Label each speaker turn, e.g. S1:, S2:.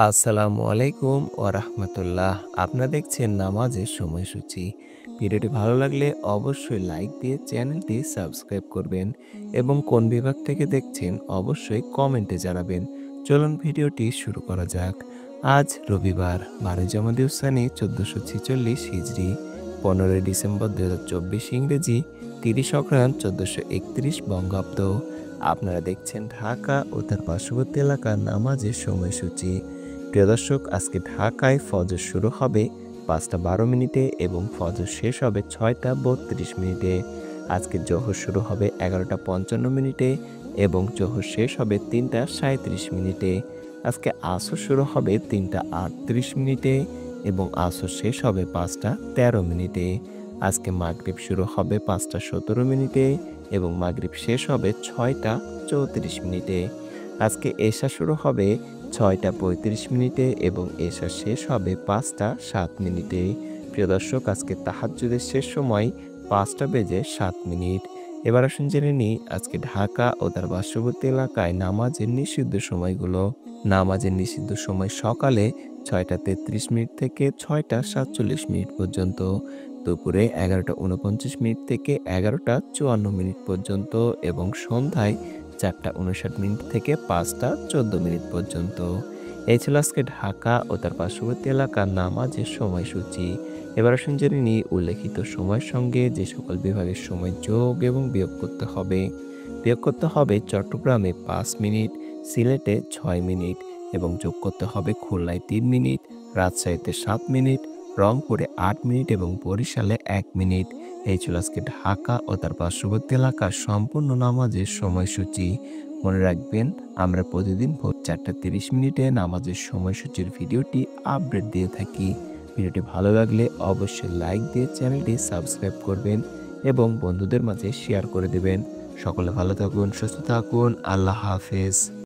S1: আসসালামু আলাইকুম ওয়া রাহমাতুল্লাহ। আপনারা দেখছেন নামাজের সময়সূচি। ভিডিওটি ভালো লাগলে অবশ্যই লাইক দিয়ে চ্যানেলটি সাবস্ক্রাইব করবেন এবং কোন বিভাগ থেকে দেখছেন অবশ্যই কমেন্টে জানাবেন। চলুন ভিডিওটি শুরু করা যাক। আজ রবিবার ১২ জামাদিউস সানি ১৪৪৬ হিজরি, ১৫ ডিসেম্বর ২০২৪ ইংরেজি, ৩০ অগ্রহায়ণ ১৪৩১ বঙ্গাব্দ। আপনারা দেখছেন ঢাকা ও তার পার্শ্ববর্তী এলাকার নামাজের সময়সূচি। প্রিয় দর্শক, আজকে ঢাকায় ফজর শুরু হবে ৫টা ১২ মিনিটে এবং ফজর শেষ হবে ৬টা ৩২ মিনিটে। আজকে জোহর শুরু হবে ১১টা ৫৫ মিনিটে এবং জোহর শেষ হবে ৩টা ৩৭ মিনিটে। আজকে আসর শুরু হবে ৩টা ৩৮ মিনিটে এবং আসর শেষ হবে ৫টা ১৩ মিনিটে। আজকে মাগরিব শুরু হবে ৫টা ১৭ মিনিটে এবং মাগরিব শেষ হবে ৬টা ৩৪ মিনিটে। আজকে এশা শুরু হবে ৬টা ৩৫ মিনিটে এবং এশা শেষ হবে ৫টা ৭ মিনিটে। প্রিয় দর্শক, আজকে তাহাজ্জুদের শেষ সময় ৫টা বেজে ৭ মিনিট। এবার আসুন জেনে নিই আজকে ঢাকা ও তার পার্শ্ববর্তী এলাকায় নামাজের নিষিদ্ধ সময়গুলো। নামাজের নিষিদ্ধ সময় সকালে ৬টা ৩৩ মিনিট থেকে ৬টা ৪৭ মিনিট পর্যন্ত, দুপুরে ১১টা ৪৯ মিনিট থেকে ১১টা ৫৪ মিনিট পর্যন্ত এবং সন্ধ্যায় ৪টা ৫৯ মিনিট থেকে ৫টা ১৪ মিনিট পর্যন্ত। এই ছিল আজকে ঢাকা ও তার পার্শ্ববর্তী এলাকার নামাজের সময়সূচি। এবার আসুন জেনে নিই উল্লেখিত সময়ের সঙ্গে যে সকল বিভাগের সময় যোগ এবং বিয়োগ করতে হবে। বিয়োগ করতে হবে চট্টগ্রামে ৫ মিনিট, সিলেটে ৬ মিনিট এবং যোগ করতে হবে খুলনায় ৩ মিনিট, রাজশাহীতে ৭ মিনিট, রংপুরে ৮ মিনিট এবং বরিশালে ১ মিনিট। এই ছিল আজকে ঢাকা ও তার পার্শ্ববর্তী এলাকার সম্পূর্ণ নামাজের সময়সূচি। মনে রাখবেন, আমরা প্রতিদিন ভোর ৪টা ৩০ মিনিটে নামাজের সময়সূচির ভিডিওটি আপডেট দিয়ে থাকি। ভিডিওটি ভালো লাগলে অবশ্যই লাইক দিয়ে চ্যানেলটি সাবস্ক্রাইব করবেন এবং বন্ধুদের মাঝে শেয়ার করে দেবেন। সকলে ভালো থাকুন, সুস্থ থাকুন। আল্লাহ হাফেজ।